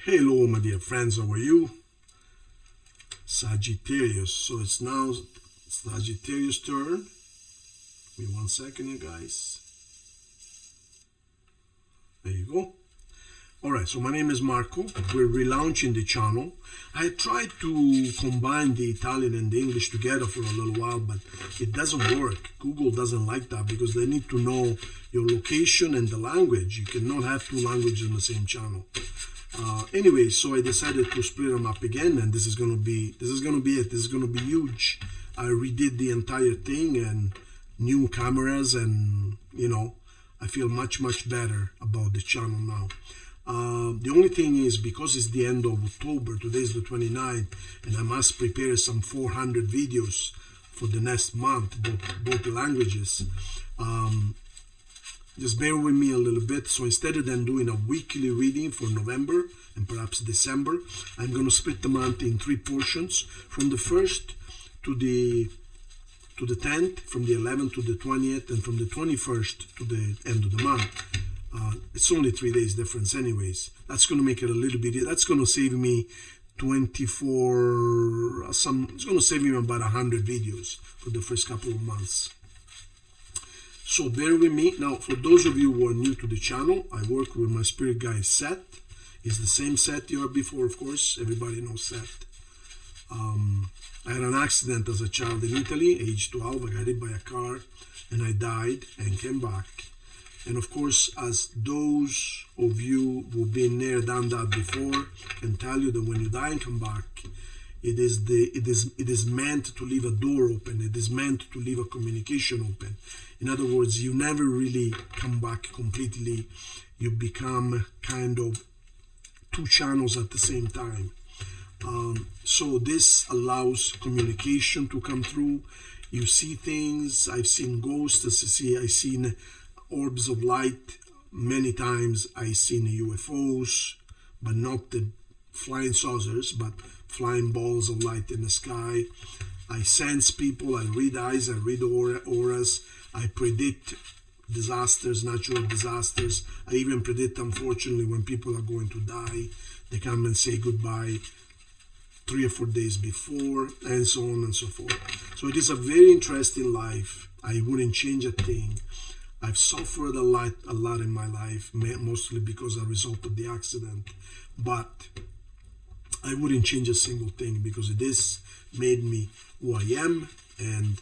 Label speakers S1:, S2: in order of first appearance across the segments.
S1: Hello, my dear friends, how are you? Sagittarius. So it's now Sagittarius' turn. Give me 1 second, you guys. There you go. Alright, so my name is Marco. We're relaunching the channel. I tried to combine the Italian and the English together for a little while, but it doesn't work. Google doesn't like that because they need to know your location and the language. You cannot have two languages on the same channel. Anyway, so I decided to split them up again, and this is gonna be it. This is gonna be huge. I redid the entire thing and new cameras, and I feel much better about the channel now. The only thing is, because it's the end of October, today is the 29th, and I must prepare some 400 videos for the next month, both languages. Just bear with me a little bit. So instead of then doing a weekly reading for November and perhaps December, I'm going to split the month in 3 portions, from the 1st to the 10th, from the 11th to the 20th, and from the 21st to the end of the month. It's only 3 days difference anyways. That's going to make it a little bit, that's going to save me 24, it's going to save me about 100 videos for the first couple of months. So bear with me. Now, for those of you who are new to the channel, I work with my spirit guide Seth. It's the same Seth you heard before, of course. Everybody knows Seth. I had an accident as a child in Italy, age 12. I got hit by a car and I died and came back. And of course, as those of you who've been there, done that before, can tell you that when you die and come back, it is meant to leave a door open. It is meant to leave a communication open. In other words, you never really come back completely. You become kind of 2 channels at the same time. So this allows communication to come through. You see things. I've seen ghosts. I've seen orbs of light many times. I've seen UFOs, but not the flying saucers, but flying balls of light in the sky. I sense people. I read eyes. I read auras. I predict disasters, natural disasters. I even predict, unfortunately, when people are going to die. They come and say goodbye 3 or 4 days before, and so on and so forth. So it is a very interesting life. I wouldn't change a thing. I've suffered a lot in my life, mostly because as a result of the accident. But I wouldn't change a single thing, because it has made me who I am, and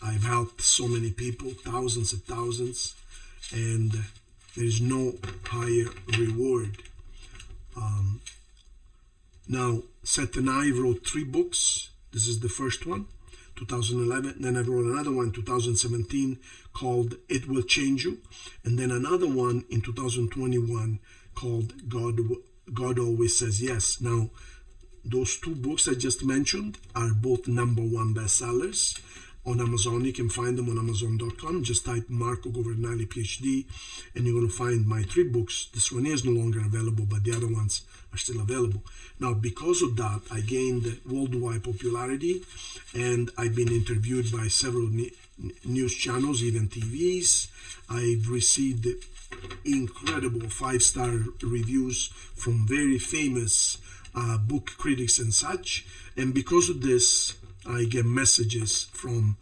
S1: I've helped so many people, thousands and thousands, and there is no higher reward. Now, Seth and I wrote 3 books. This is the first one, 2011. Then I wrote another one in 2017 called It Will Change You. And then another one in 2021 called God Always Says Yes. Now, those 2 books I just mentioned are both #1 bestsellers on Amazon. You can find them on Amazon.com. Just type Marco Governali PhD and you're going to find my 3 books. This one is no longer available, but the other ones are still available. Now, because of that, I gained worldwide popularity, and I've been interviewed by several news channels, even TVs. I've received incredible 5-star reviews from very famous book critics and such. And because of this, I get messages from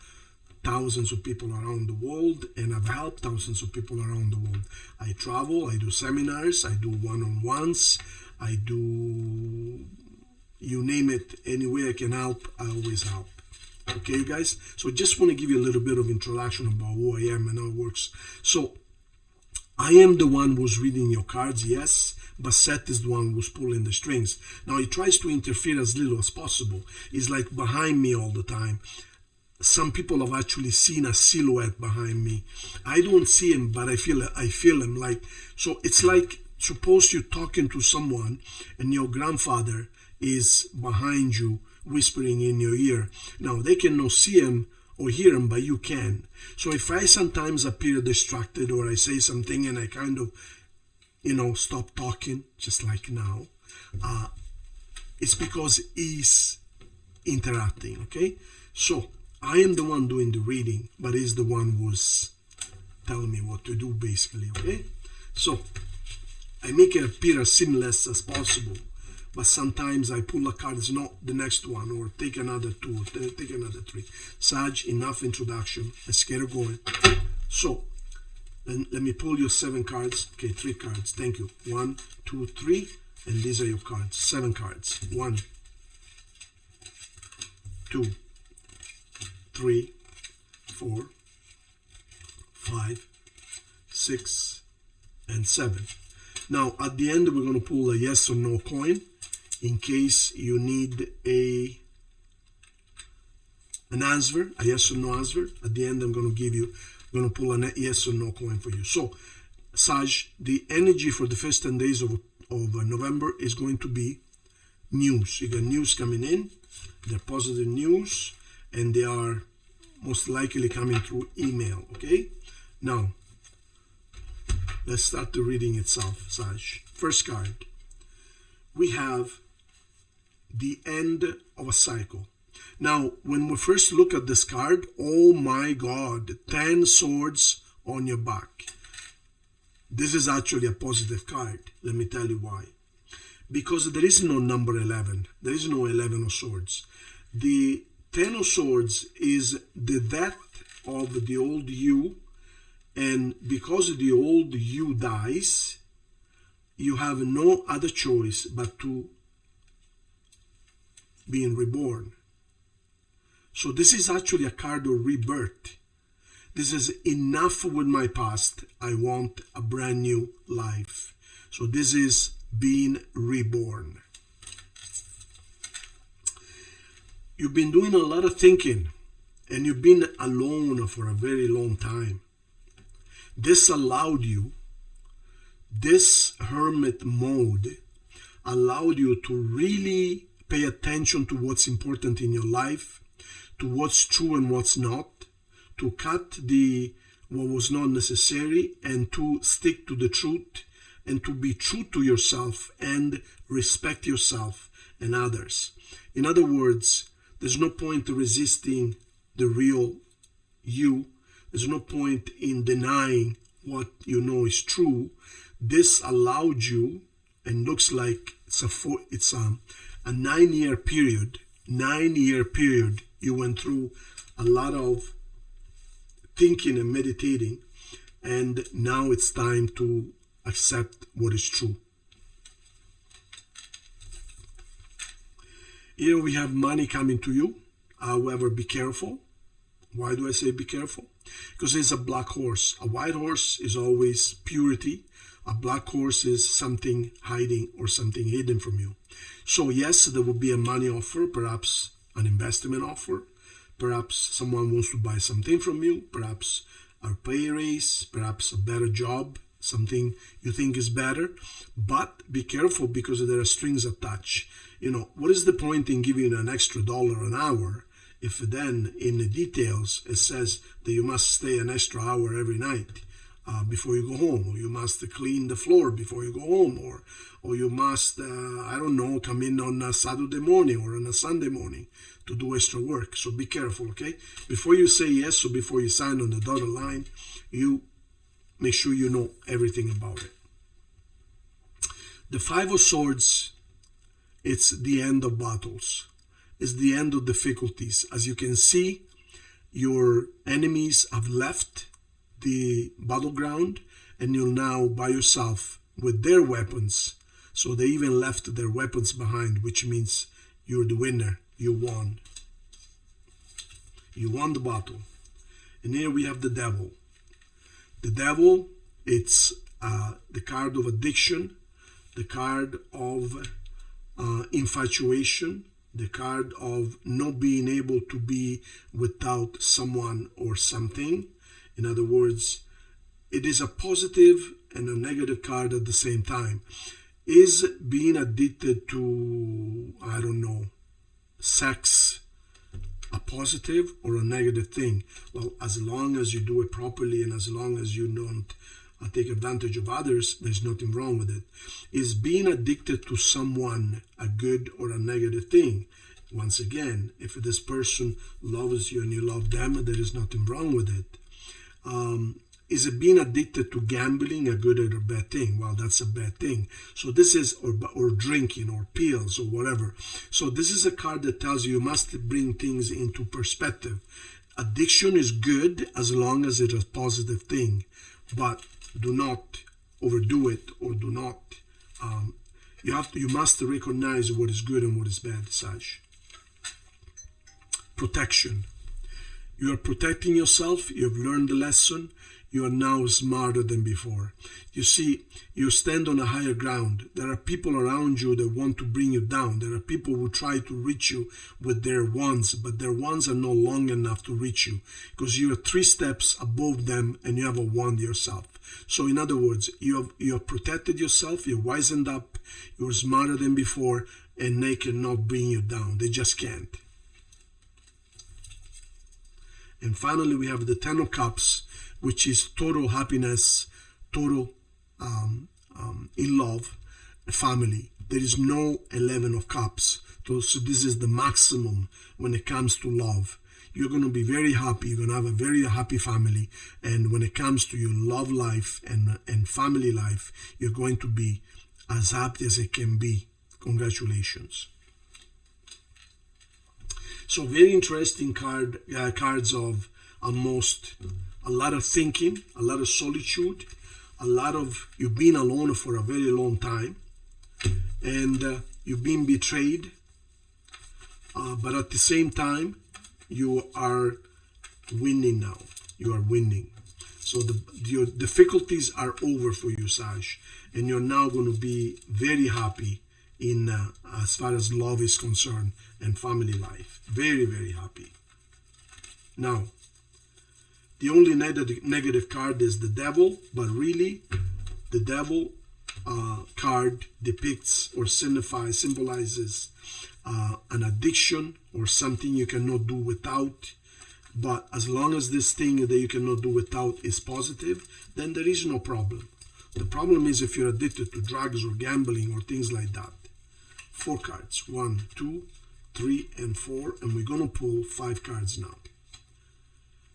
S1: thousands of people around the world, and I've helped thousands of people around the world. I travel, I do seminars, I do one-on-ones, I do, you name it, any way I can help, I always help. Okay, you guys? So I just want to give you a little bit of introduction about who I am and how it works. So I am the one who's reading your cards, yes, but Seth is the one who's pulling the strings. Now, he tries to interfere as little as possible. He's like behind me all the time. Some people have actually seen a silhouette behind me. I don't see him, but I feel him. Like, so it's like, suppose you're talking to someone and your grandfather is behind you whispering in your ear. Now, they cannot see him or hear him, but you can. So if I sometimes appear distracted, or I say something and I kind of, stop talking, just like now, it's because he's interacting, okay? So I am the one doing the reading, but he's the one who's telling me what to do, basically, okay? So I make it appear as seamless as possible, but sometimes I pull a card that's not the next one, or take another two, or take another three. Sag, enough introduction. Let's get it going. So, then let me pull your 7 cards. Okay, 3 cards. Thank you. 1, 2, 3, and these are your cards. 7 cards. 1, 2, 3, 4, 5, 6, and 7. Now, at the end, we're going to pull a yes or no coin in case you need an answer, a yes or no answer. At the end, I'm going to pull a yes or no coin for you. So, Sag, the energy for the first 10 days of November is going to be news. You got news coming in. They're positive news, and they are most likely coming through email, okay? Now, let's start the reading itself, Sag. First card, we have the end of a cycle. Now, when we first look at this card, oh my God, 10 swords on your back. This is actually a positive card. Let me tell you why. Because there is no number 11. There is no 11 of swords. The 10 of swords is the death of the old you. And because the old you dies, you have no other choice but to being reborn. So this is actually a card of rebirth. This is enough with my past. I want a brand new life. So this is being reborn. You've been doing a lot of thinking, and you've been alone for a very long time. This allowed you, this hermit mode allowed you to really pay attention to what's important in your life, to what's true and what's not, to cut what was not necessary, and to stick to the truth, and to be true to yourself and respect yourself and others. In other words, there's no point in resisting the real you. There's no point in denying what you know is true. This allowed you, and looks like it's a 9-year period. 9-year period. You went through a lot of thinking and meditating, and now it's time to accept what is true. Here we have money coming to you. However, be careful. Why do I say be careful? Because it's a black horse. A white horse is always purity. A black horse is something hiding or something hidden from you. So yes, there will be a money offer, perhaps an investment offer. Perhaps someone wants to buy something from you. Perhaps a pay raise. Perhaps a better job. Something you think is better. But be careful, because there are strings attached. You know, what is the point in giving an extra $1 an hour if then in the details it says that you must stay an extra hour every night before you go home, or you must clean the floor before you go home, or you must, I don't know, come in on a Saturday morning or on a Sunday morning to do extra work. So be careful, okay? Before you say yes, or before you sign on the dotted line, you make sure you know everything about it. The 5 of Swords, it's the end of battles. It's the end of difficulties. As you can see, your enemies have left the battleground, and you're now by yourself with their weapons. So they even left their weapons behind, which means you're the winner. You won. You won the battle. And here we have the Devil. The Devil, it's the card of addiction, the card of infatuation, the card of not being able to be without someone or something. In other words, it is a positive and a negative card at the same time. Is being addicted to, I don't know, sex a positive or a negative thing? Well, as long as you do it properly, and as long as you don't take advantage of others, there's nothing wrong with it. Is being addicted to someone a good or a negative thing? Once again, if this person loves you and you love them, there is nothing wrong with it. is it being addicted to gambling a good or a bad thing? Well, that's a bad thing. So this is, or drinking or pills or whatever. So this is a card that tells you must bring things into perspective. Addiction is good as long as it's a positive thing, but do not overdo it, or do not. You must recognize what is good and what is bad, Sag. Protection. You are protecting yourself. You have learned the lesson. You are now smarter than before. You see, you stand on a higher ground. There are people around you that want to bring you down. There are people who try to reach you with their wands, but their wands are not long enough to reach you because you are 3 steps above them and you have a wand yourself. So in other words, you have protected yourself, you're wizened up, you're smarter than before, and they cannot bring you down. They just can't. And finally, we have the 10 of Cups, which is total happiness, total in love, family. There is no 11 of Cups. So this is the maximum when it comes to love. You're going to be very happy. You're going to have a very happy family. And when it comes to your love life and family life, you're going to be as happy as it can be. Congratulations. So very interesting cards of almost a lot of thinking, a lot of solitude, a lot of you've been alone for a very long time, and you've been betrayed, but at the same time you are winning now. You are winning. So your difficulties are over for you, Sag, and you're now going to be very happy in as far as love is concerned and family life. Very, very happy. Now, the only negative card is the devil, but really the devil card depicts or symbolizes an addiction or something you cannot do without. But as long as this thing that you cannot do without is positive, then there is no problem. The problem is if you're addicted to drugs or gambling or things like that. 4 cards. 1, 2, 3, and 4. And we're going to pull 5 cards now.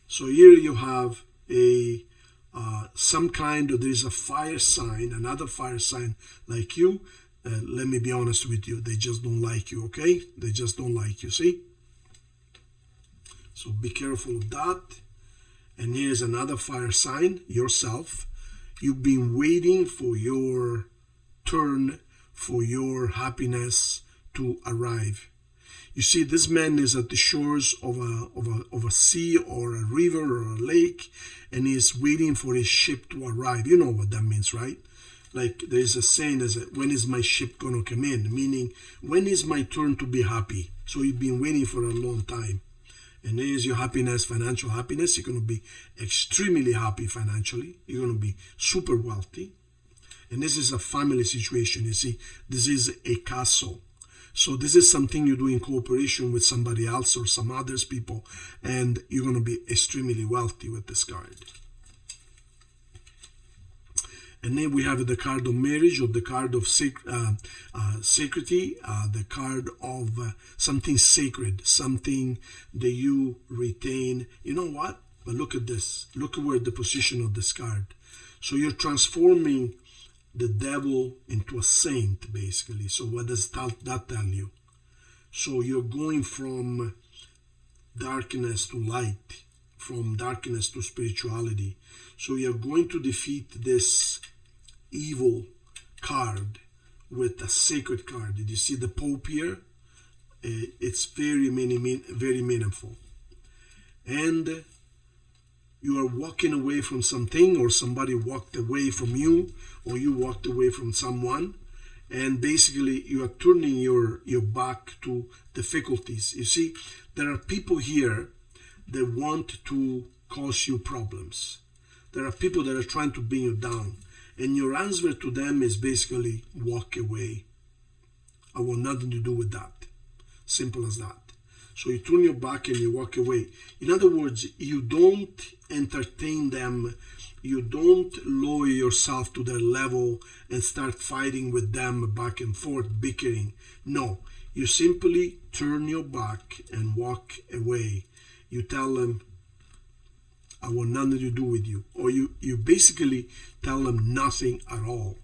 S1: So here you have a some kind of, there is a fire sign, another fire sign like you. Let me be honest with you. They just don't like you, okay? They just don't like you, see? So be careful of that. And here's another fire sign, yourself. You've been waiting for your turn, for your happiness to arrive. You see, this man is at the shores of a sea or a river or a lake, and he's waiting for his ship to arrive. You know what that means, right? Like there's a saying, when is my ship going to come in? Meaning, when is my turn to be happy? So you've been waiting for a long time. And there's your happiness, financial happiness. You're going to be extremely happy financially. You're going to be super wealthy. And this is a family situation. You see, this is a castle. So this is something you do in cooperation with somebody else or some others people. And you're going to be extremely wealthy with this card. And then we have the card of marriage, or the card of sacredity, the card of something sacred, something that you retain. You know what? But look at this. Look at where the position of this card. So you're transforming the devil into a saint, basically. So what does that tell you? So you're going from darkness to light, from darkness to spirituality. So you're going to defeat this evil card with a sacred card. Did you see the Pope here? It's very meaningful. And you are walking away from something, or somebody walked away from you, or you walked away from someone, and basically you are turning your back to difficulties. You see, there are people here that want to cause you problems. There are people that are trying to bring you down. And your answer to them is basically walk away. I want nothing to do with that. Simple as that. So you turn your back and you walk away. In other words, you don't entertain them. You don't lower yourself to their level and start fighting with them back and forth, bickering. No, you simply turn your back and walk away. You tell them, I want nothing to do with you. Or you basically tell them nothing at all.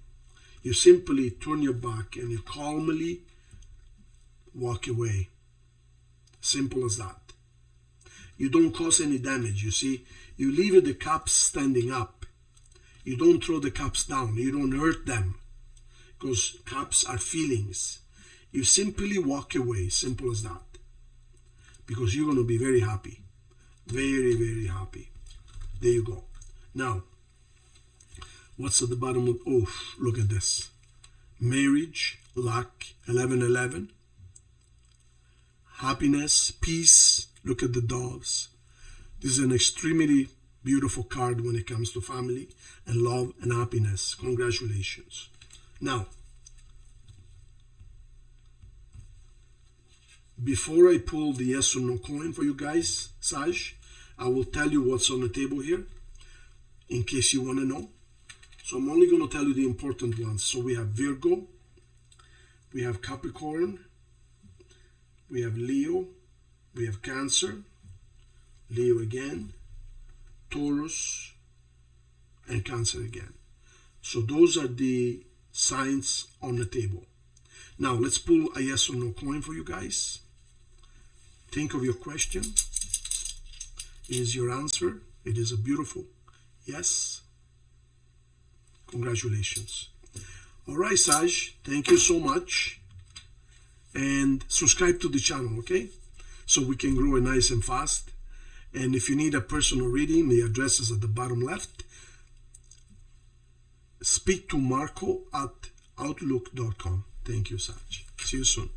S1: You simply turn your back and you calmly walk away. Simple as that. You don't cause any damage, you see. You leave the cups standing up. You don't throw the cups down. You don't hurt them. Because cups are feelings. You simply walk away. Simple as that. Because you're going to be very happy. Very, very happy. There you go. Now, what's at the bottom of... Oh, look at this. Marriage, luck, 1111. Happiness, peace. Look at the doves. This is an extremely beautiful card when it comes to family and love and happiness. Congratulations. Now, before I pull the yes or no coin for you guys, Saj, I will tell you what's on the table here in case you want to know. So I'm only going to tell you the important ones. So we have Virgo, we have Capricorn, we have Leo, we have Cancer, Leo again, Taurus, and Cancer again. So those are the signs on the table. Now let's pull a yes or no coin for you guys. Think of your question. Is your answer? It is a beautiful yes. Congratulations. All right, Saj, thank you so much. And subscribe to the channel, okay? So we can grow it nice and fast. And if you need a personal reading, the address is at the bottom left. SpeakToMarco at outlook.com. Thank you, Saj. See you soon.